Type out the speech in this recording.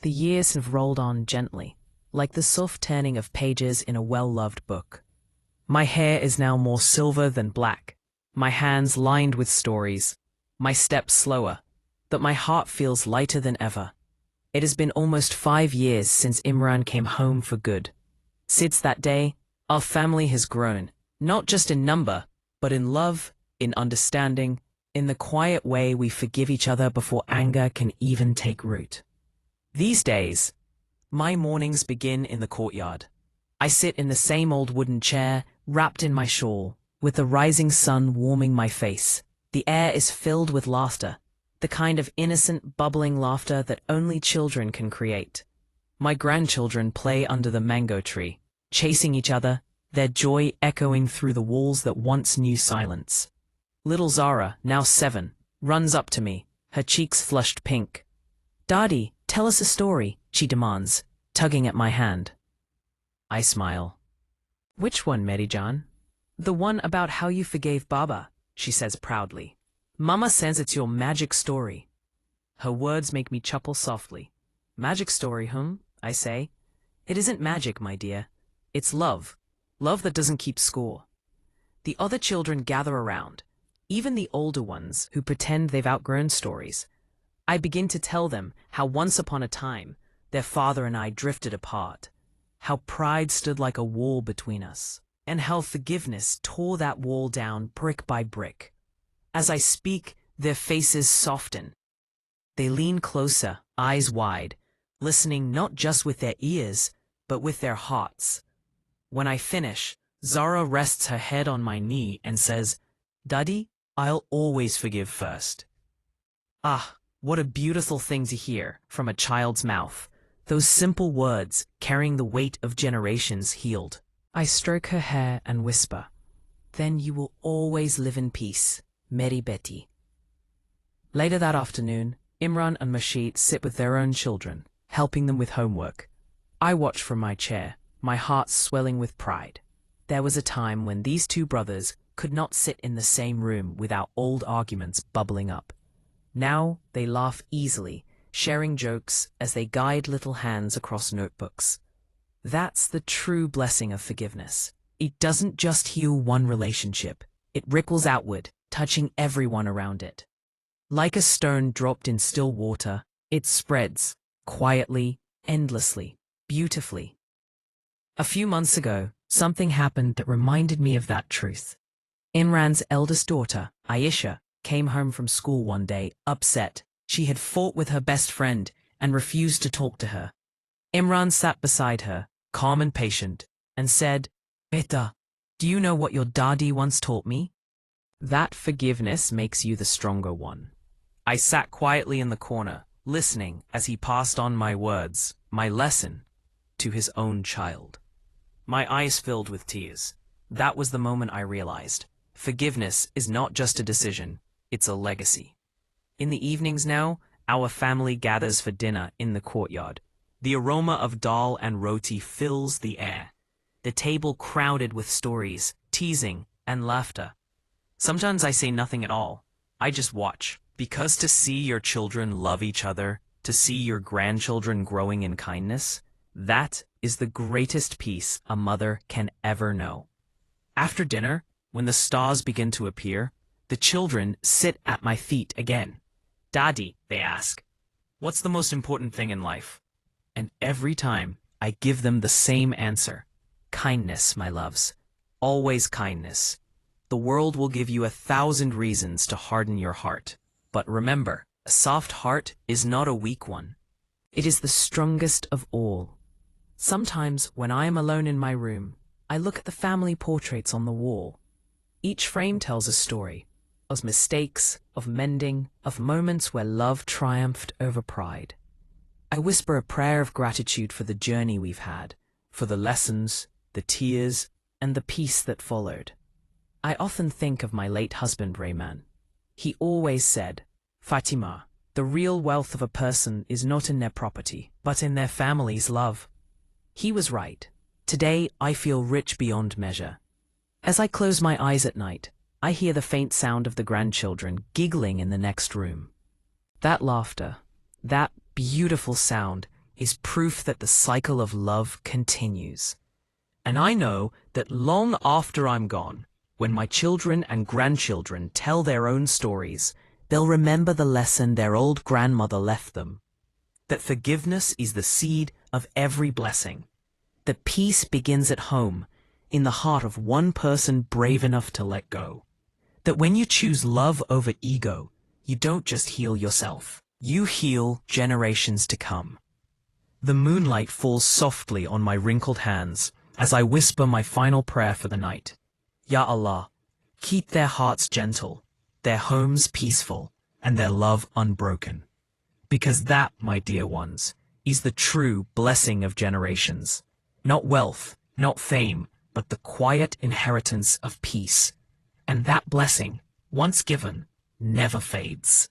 The years have rolled on gently, like the soft turning of pages in a well-loved book. My hair is now more silver than black, my hands lined with stories, my steps slower, but my heart feels lighter than ever. It has been almost 5 years since Imran came home for good. Since that day, our family has grown, not just in number, but in love, in understanding, in the quiet way we forgive each other before anger can even take root. These days, my mornings begin in the courtyard. I sit in the same old wooden chair, wrapped in my shawl, with the rising sun warming my face. The air is filled with laughter, the kind of innocent, bubbling laughter that only children can create. My grandchildren play under the mango tree, chasing each other, their joy echoing through the walls that once knew silence. Little Zara, now 7, runs up to me, her cheeks flushed pink. "Daddy, tell us a story," she demands, tugging at my hand. I smile. "Which one, Merijan?" "The one about how you forgave Baba," she says proudly. "Mama says it's your magic story." Her words make me chuckle softly. "Magic story, I say. "It isn't magic, my dear. It's love. Love that doesn't keep score." The other children gather around, even the older ones who pretend they've outgrown stories. I begin to tell them how once upon a time, their father and I drifted apart, how pride stood like a wall between us, and how forgiveness tore that wall down brick by brick. As I speak, their faces soften. They lean closer, eyes wide, listening not just with their ears, but with their hearts. When I finish, Zara rests her head on my knee and says, "Daddy, I'll always forgive first." Ah, what a beautiful thing to hear from a child's mouth. Those simple words carrying the weight of generations healed. I stroke her hair and whisper, "Then you will always live in peace, Meri Betty." Later that afternoon, Imran and Masheed sit with their own children, helping them with homework. I watch from my chair, my heart swelling with pride. There was a time when these two brothers could not sit in the same room without old arguments bubbling up. Now they laugh easily, sharing jokes as they guide little hands across notebooks. That's the true blessing of forgiveness. It doesn't just heal one relationship. It ripples outward, touching everyone around it. Like a stone dropped in still water, it spreads, quietly, endlessly, beautifully. A few months ago, something happened that reminded me of that truth. Imran's eldest daughter, Aisha, came home from school one day, upset. She had fought with her best friend and refused to talk to her. Imran sat beside her, calm and patient, and said, "Beta, do you know what your daddy once taught me? That forgiveness makes you the stronger one." I sat quietly in the corner, listening as he passed on my words, my lesson, to his own child. My eyes filled with tears. That was the moment I realized, forgiveness is not just a decision, it's a legacy. In the evenings now, our family gathers for dinner in the courtyard. The aroma of dal and roti fills the air. The table crowded with stories, teasing, and laughter. Sometimes I say nothing at all. I just watch. Because to see your children love each other, to see your grandchildren growing in kindness, that is the greatest peace a mother can ever know. After dinner, when the stars begin to appear, the children sit at my feet again. "Daddy," they ask, "what's the most important thing in life?" And every time, I give them the same answer. Kindness, my loves. Always kindness. The world will give you 1,000 reasons to harden your heart. But remember, a soft heart is not a weak one. It is the strongest of all. Sometimes, when I am alone in my room, I look at the family portraits on the wall. Each frame tells a story, of mistakes, of mending, of moments where love triumphed over pride. I whisper a prayer of gratitude for the journey we've had, for the lessons, the tears, and the peace that followed. I often think of my late husband, Rayman. He always said, "Fatima, the real wealth of a person is not in their property, but in their family's love." He was right. Today, I feel rich beyond measure. As I close my eyes at night, I hear the faint sound of the grandchildren giggling in the next room. That laughter, that beautiful sound, is proof that the cycle of love continues. And I know that long after I'm gone, when my children and grandchildren tell their own stories, they'll remember the lesson their old grandmother left them. That forgiveness is the seed of every blessing. That peace begins at home, in the heart of one person brave enough to let go. That when you choose love over ego, you don't just heal yourself. You heal generations to come. The moonlight falls softly on my wrinkled hands as I whisper my final prayer for the night. Ya Allah, keep their hearts gentle, their homes peaceful, and their love unbroken. Because that, my dear ones, is the true blessing of generations. Not wealth, not fame, but the quiet inheritance of peace. And that blessing, once given, never fades.